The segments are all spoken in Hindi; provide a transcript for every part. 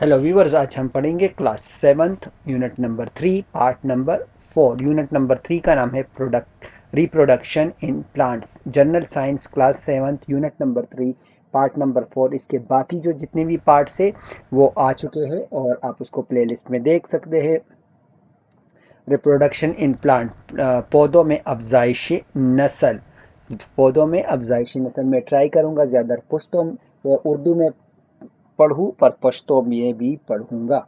हेलो व्यूवर्स, आज हम पढ़ेंगे class seventh unit number 3 part number 4। Unit number 3 का नाम है product reproduction in plants. General science class seventh unit number 3 part number 4। इसके बाकी जो जितने भी पार्ट्स है वो आ चुके हैं और आप उसको प्लेलिस्ट में देख सकते हैं। रिप्रोडक्शन इन प्लांट, पौधों में अफजाइश नस्ल। पौधों में अफजाइश नस्ल मैं ट्राई करूँगा ज़्यादा पश्तो उर्दू में पढ़ूँ, पर पश्तो में भी पढ़ूँगा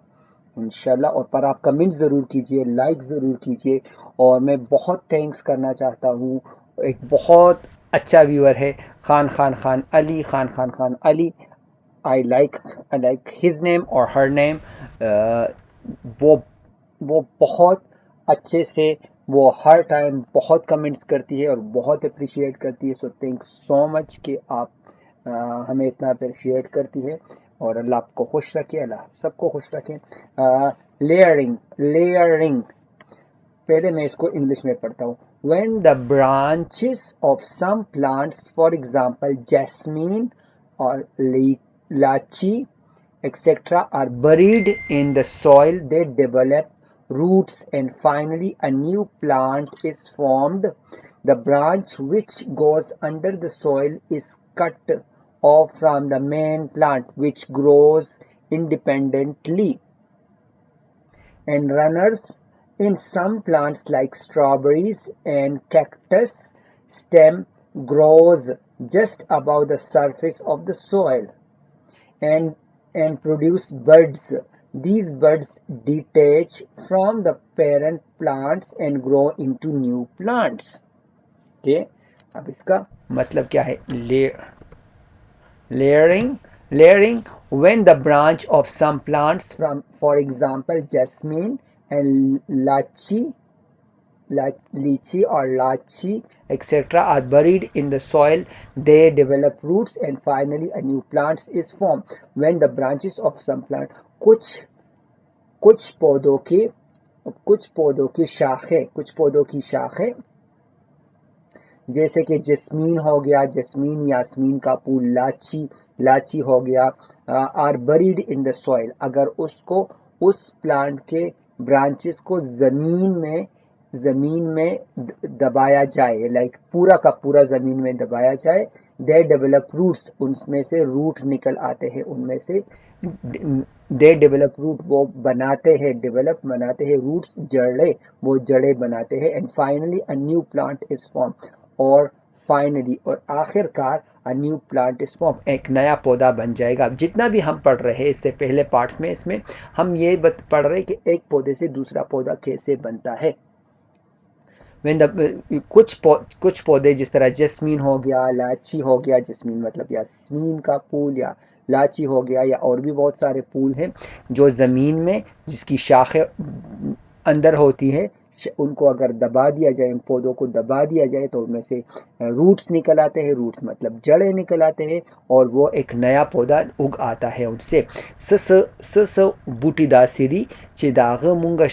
इंशाल्लाह। और पर आप कमेंट ज़रूर कीजिए, लाइक ज़रूर कीजिए। और मैं बहुत थैंक्स करना चाहता हूँ, एक बहुत अच्छा व्यूअर है Khan Khan Khan Ali, Khan Khan Khan Ali. I like his name और हर नेम। वो वो बहुत अच्छे से, वो हर टाइम बहुत कमेंट्स करती है और बहुत अप्रिशिएट करती है। सो थैंक्स सो मच कि आप हमें इतना अप्रिशिएट करती है। और अल्लाह आपको खुश रखे, अल्लाह सबको खुश रखे। लेयरिंग लेयरिंग, पहले मैं इसको इंग्लिश में पढ़ता हूँ। When the branches of some plants, for example jasmine or lachi etc., are buried in the soil, they develop roots and finally a new plant is formed. The branch which goes under the soil is cut off from the main plant, which grows independently, and runners. In some plants like strawberries and cactus, stem grows just above the surface of the soil and and produce buds. These buds detach from the parent plants and grow into new plants. Okay, अब इसका मतलब क्या है? Layering, when the branch of some plants, from for example jasmine and lychee or lachi etc., are buried in the soil, they develop roots and finally a new plant is formed. When the branches of some plant, कुछ कुछ पौधों की कुछ पौधों की शाखें, जैसे कि जस्मीन हो गया, जस्मीन यास्मीन का फूल, लाची हो गया, are buried in the soil, अगर उसको उस प्लांट के ब्रांचेस को जमीन में दबाया जाए, लाइक पूरा का पूरा जमीन में दबाया जाए, दे डेवलप रूट्स, उनमें से रूट निकल आते हैं, उनमें से दे डेवलप रूट, वो बनाते हैं, डेवलप बनाते हैं रूट्स, जड़े, वो जड़े बनाते हैं, and finally a new plant is form, और फाइनली और आखिरकार a new plant is form, एक नया पौधा बन जाएगा। अब जितना भी हम पढ़ रहे हैं इससे पहले पार्ट्स में, इसमें हम ये पढ़ रहे हैं कि एक पौधे से दूसरा पौधा कैसे बनता है। कुछ पौधे जिस तरह जस्मीन हो गया, लाची हो गया, जस्मीन मतलब यास्मीन का फूल, या लाची हो गया, या और भी बहुत सारे फूल हैं जो ज़मीन में, जिसकी शाखें अंदर होती है, उनको अगर दबा दिया जाए, उन पौधों को दबा दिया जाए, तो उनमें से रूट्स निकल आते हैं, रूट्स मतलब जड़ें निकल आते हैं, और वो एक नया पौधा उग आता है उनसे। स बूटीदा सिरी चिदाग मुंगा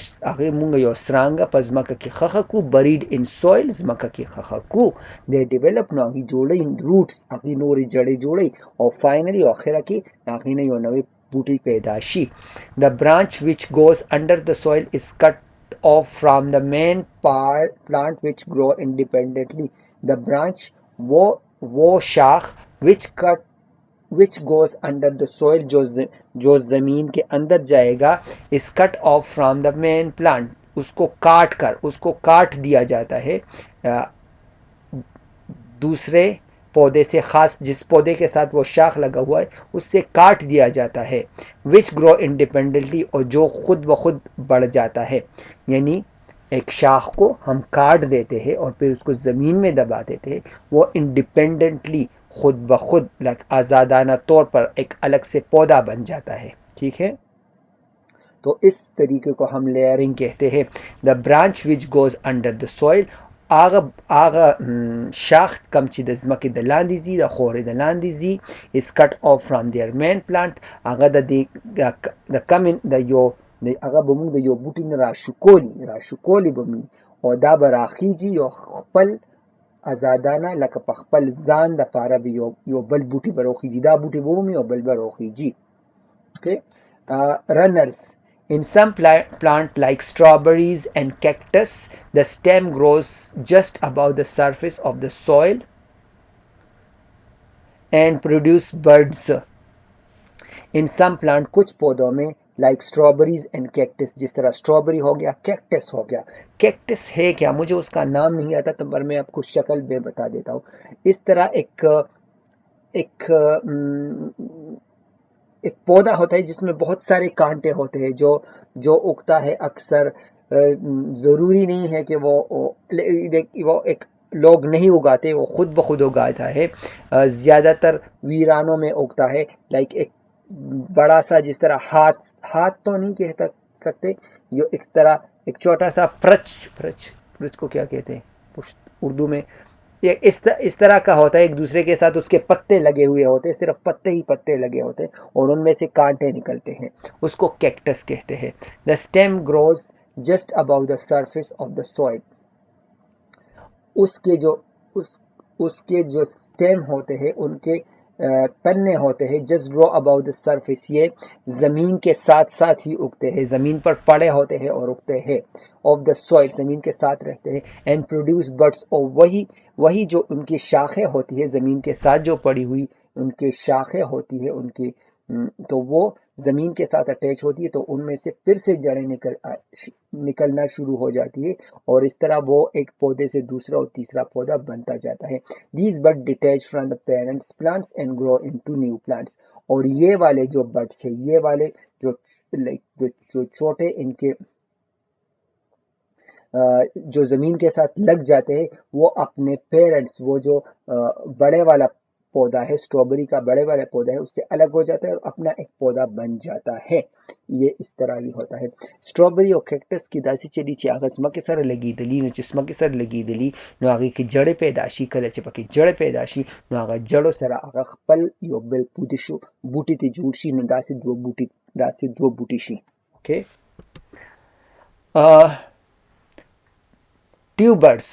यो स्रांगा पजमका की खखकू buried in soil zmaka की खखकू, they develop नागी जोड़े in roots, अगी नोरी जड़े जोड़े, और फाइनली आखिर की नागी ने यो नवी बूटी पैदाशी। The branch which goes under the soil is cut off from the main plant which grow independently. The branch, वो शाख which goes under the soil, जो जमीन के अंदर जाएगा, is cut off from the main plant, उसको काट दिया जाता है दूसरे पौधे से, खास जिस पौधे के साथ वो शाख लगा हुआ है उससे काट दिया जाता है। विच ग्रो इंडिपेंडेंटली, और जो खुद ब खुद बढ़ जाता है, यानी एक शाख को हम काट देते हैं और फिर उसको ज़मीन में दबा देते हैं, वो इंडिपेंडेंटली खुद ब खुद आज़ादाना तौर पर एक अलग से पौधा बन जाता है। ठीक है, तो इस तरीके को हम लेयरिंग कहते हैं। The branch which goes under the soil, आगा शाख कम ची द zmaki द लांदीजी द खोरे द लांदीजी is cut off from their main plant, आगा द कमिन द यो आगा बमुंग द यो बूटी राशुकोली बमी, और दा बराखीजी यो खपल आजादाना लक पखपल जान द पारा भी यो बल बूटी बरोखीजी, दा बूटी बमी और बल बरोखीजी। Okay, runners. In some plant like strawberries and cactus, the stem grows just above the surface of the soil and produce buds. In some plant कुछ पौधों में लाइक स्ट्रॉबेरीज एंड कैक्टस, जिस तरह स्ट्रॉबेरी हो गया, कैक्टस हो गया। कैक्टस है क्या, मुझे उसका नाम नहीं आता, तो पर मैं आपको शक्ल में बता देता हूँ। इस तरह एक एक एक पौधा होता है जिसमें बहुत सारे कांटे होते हैं, जो जो उगता है अक्सर। ज़रूरी नहीं है कि वो एक लोग नहीं उगाते, वो खुद ब खुद उगाता है। ज़्यादातर वीरानों में उगता है। लाइक एक बड़ा सा, जिस तरह हाथ हाथ तो नहीं कह सकते, ये एक तरह एक छोटा सा प्रच प्रच प्रच को क्या कहते हैं उर्दू में, ये इस तरह का होता है, एक दूसरे के साथ उसके पत्ते लगे हुए होते हैं, सिर्फ पत्ते ही पत्ते लगे होते हैं और उनमें से कांटे निकलते हैं, उसको कैक्टस कहते हैं। The stem grows just about the surface of the soil. उसके जो उस उसके जो स्टेम होते हैं, उनके तन्ने होते हैं, just grow about the surface, ये ज़मीन के साथ साथ ही उगते हैं, ज़मीन पर पड़े होते हैं और उगते हैं। ऑफ द सॉइल, ज़मीन के साथ रहते हैं। एंड प्रोड्यूस बड्स, और वही वही जो उनकी शाखें होती है, ज़मीन के साथ जो पड़ी हुई उनकी शाखें होती है उनकी, तो वो ज़मीन के साथ अटैच होती है, तो उनमें से फिर से जड़ें निकलना शुरू हो जाती है, और इस तरह वो एक पौधे से दूसरा और तीसरा पौधा बनता जाता है। These bud detach from the parents plants and grow into new plants. और ये वाले जो बड्स है, ये वाले जो लाइक जो छोटे इनके जो ज़मीन के साथ लग जाते हैं, वो अपने पेरेंट्स, वो जो बड़े वाला पौधा है, स्ट्रॉबेरी का बड़े वाला पौधा है, उससे अलग हो जाता है और अपना एक पौधा बन जाता है। ये इस तरह भी होता है। स्ट्रॉबेरी और कैक्टस की दासी चली ची आगा स्मा के सर लगी दली नो चस्मा के सर लगी दली नो आगे की जड़े पैदाशी कल चपकी जड़े पैदाशी नो आगा जड़ो सरा आगा खपल यो बिल पुदिशु बूटी ती जूड़शी नो दासी दो बूटी she. Okay. Tubers.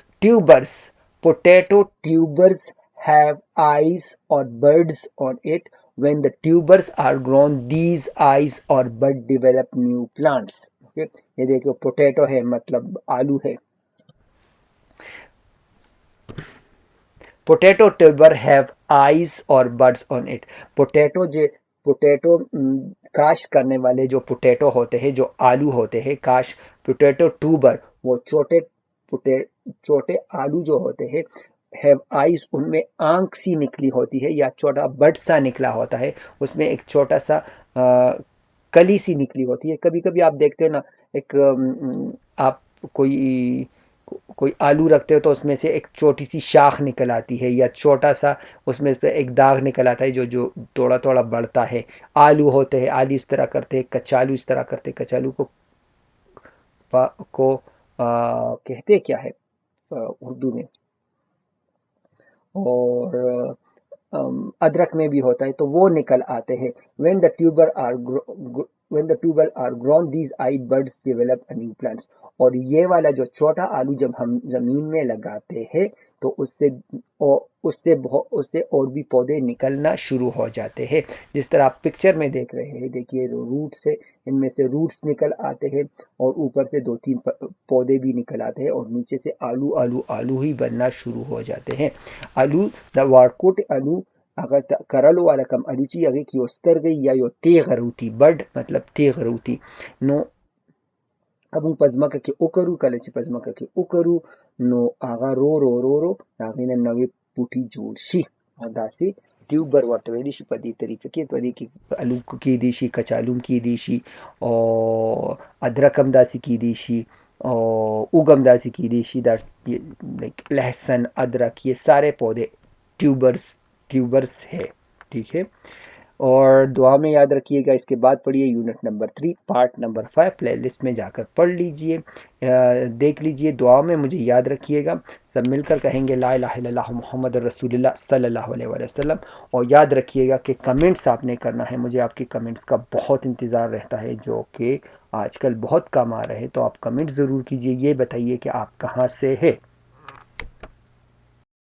Potato tubers have eyes or buds on it. When the tubers are grown, these eyes or bud develop new plants. Okay? ये देखो, पोटैटो है मतलब आलू है। पोटैटो ट्यूबर हैव आईज और बर्ड्स ऑन इट। पोटैटो काश करने वाले जो पोटैटो होते हैं, जो आलू होते हैं, काश पोटैटो ट्यूबर, वो छोटे आलू जो होते हैं, हैव आईज, उनमें आंख सी निकली होती है या छोटा बड सा निकला होता है, उसमें एक छोटा सा कली सी निकली होती है। कभी कभी आप देखते हो ना, एक आप कोई कोई आलू रखते हो तो उसमें से एक छोटी सी शाख निकल आती है, या छोटा सा उसमें से एक दाग निकल आता है, जो जो थोड़ा थोड़ा बढ़ता है। आलू होते हैं, आलू इस तरह करते हैं, कचालू इस तरह करते हैं। कचालू को कहते क्या है उर्दू में। और अदरक में भी होता है, तो वो निकल आते हैं। when the tuber are when the tuber are grown, these eye buds develop a new plants। और ये वाला जो छोटा आलू जब हम जमीन में लगाते हैं, तो उससे और भी पौधे निकलना शुरू हो जाते हैं। जिस तरह आप पिक्चर में देख रहे हैं, देखिए रूट से, इनमें से रूट्स निकल आते हैं और ऊपर से दो तीन पौधे भी निकल आते हैं, और नीचे से आलू आलू आलू ही बनना शुरू हो जाते हैं। आलू द वारकोट आलू अगर करलो वाला कम aluci अगर की ओस्तर गई या यो तेगरूती, बड मतलब तेगरूती नो अबू पजमा के ओकरू कलच पजमा के ओकरू नो आगा रो आगे नवे पुटी जोड़शी और दासी ट्यूबर वाटवेलिश पदी तरीके के पदी की आलू की देशी, कचालू की देशी, और अदरकम दासी की देशी, और उगम दासी की देशी, लाइक लहसुन अदरक, ये सारे पौधे ट्यूबर्स है। ठीक है। और दुआ में याद रखिएगा। इसके बाद पढ़िए unit number 3 part number 5, playlist में जाकर पढ़ लीजिए, देख लीजिए। दुआ में मुझे याद रखिएगा। सब मिलकर कहेंगे ला इलाहा इल्लल्लाह मुहम्मद रसूलुल्लाह सल्लल्लाहु अलैहि वसल्लम। और याद रखिएगा कि कमेंट्स आपने करना है, मुझे आपके कमेंट्स का बहुत इंतज़ार रहता है, जो कि आजकल बहुत कम आ रहे हैं। तो आप कमेंट ज़रूर कीजिए, ये बताइए कि आप कहाँ से है।